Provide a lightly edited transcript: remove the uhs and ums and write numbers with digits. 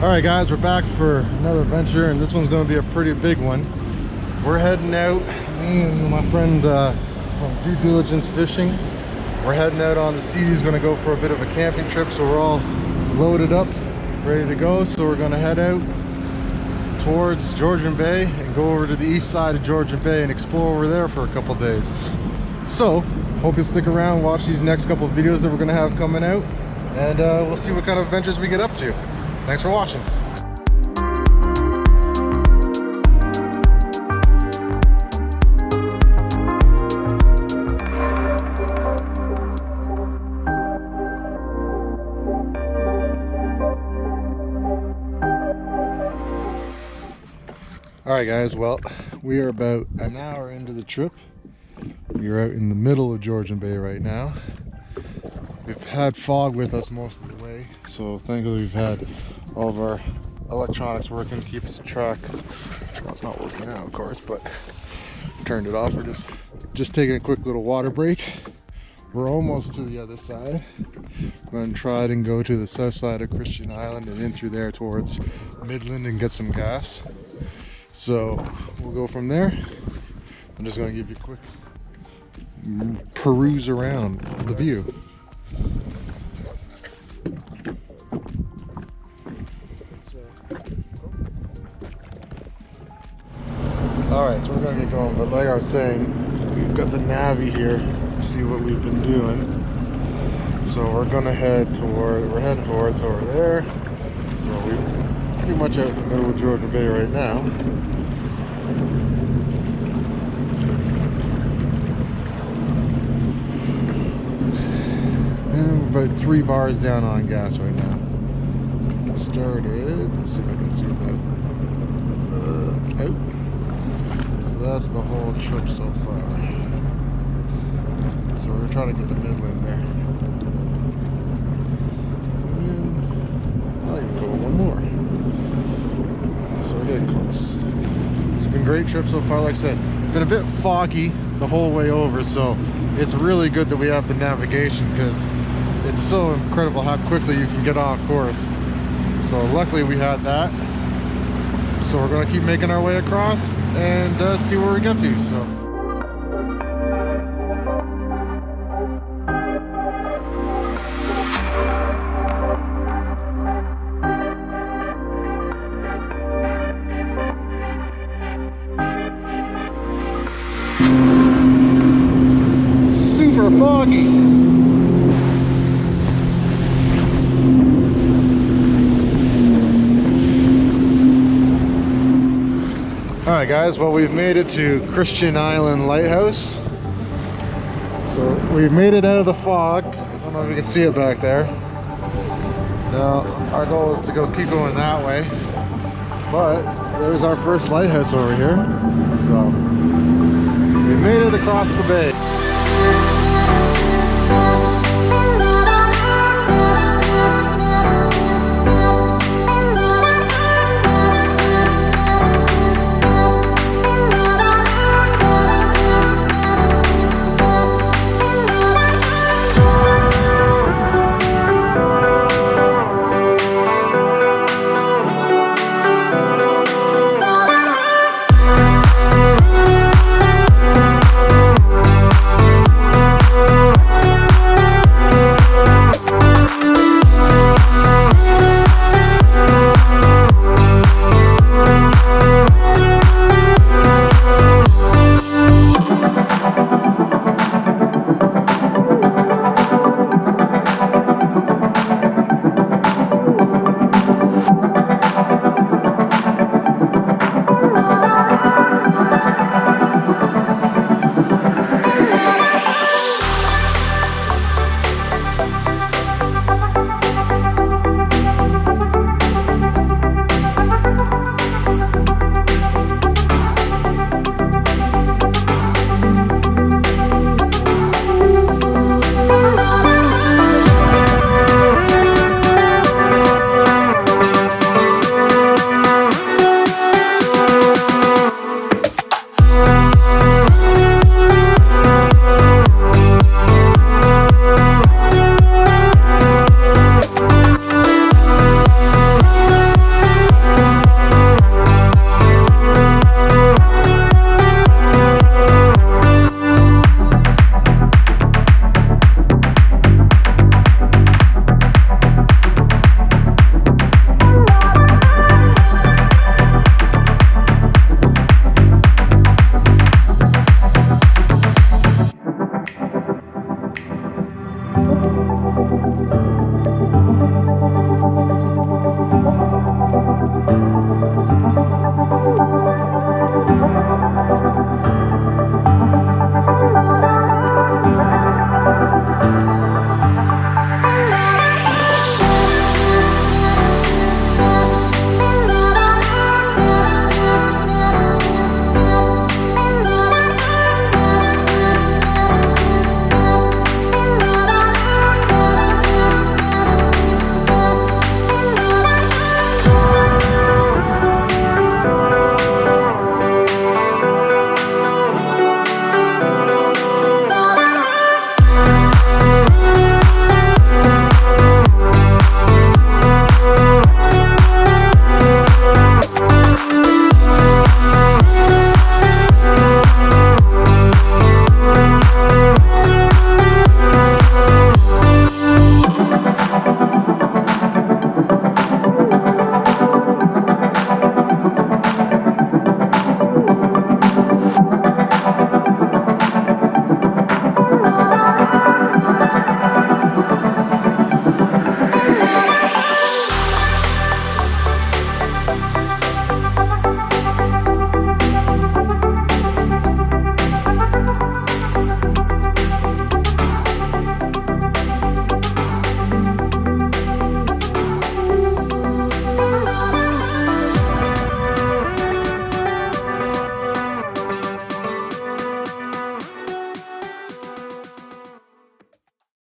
Alright guys, we're back for another adventure, and this one's going to be a pretty big one. We're heading out, me and my friend from Doo Diligence Fishing. We're heading out on the sea. He's going to go for a bit of a camping trip, so we're all loaded up, ready to go. So we're going to head out towards Georgian Bay and go over to the east side of Georgian Bay and explore over there for a couple days. So, hope you'll stick around, watch these next couple of videos that we're going to have coming out, and we'll see what kind of adventures we get up to. Thanks for watching. Alright guys, well, we are about an hour into the trip. We are out in the middle of Georgian Bay right now. We've had fog with us most of the way, so thankfully we've had all of our electronics working, keep us track. Well, it's not working now, of course, but turned it off. We're just taking a quick little water break. We're almost to the other side. I'm going to try and go to the south side of Christian Island and in through there towards Midland and get some gas. So we'll go from there. I'm just going to give you a quick peruse around the view. Alright, so we're going to get going, but like I was saying, we've got the Navi here to see what we've been doing. So we're going to head toward, we're heading towards over there. So we're pretty much out in the middle of Georgian Bay right now. And we're about 3 bars down on gas right now. Started, let's see if I can zoom out. So that's the whole trip so far. So we're trying to get to Midland there. So I'll even go one more. So we're getting close. It's been a great trip so far. Like I said, it's been a bit foggy the whole way over, so it's really good that we have the navigation, because it's so incredible how quickly you can get off course. So luckily we had that. So we're going to keep making our way across and see where we get to. So. Super foggy. Alright guys, well, we've made it to Christian Island Lighthouse. So we've made it out of the fog. I don't know if you can see it back there. Now our goal is to keep going that way. But there's our first lighthouse over here. So we made it across the bay.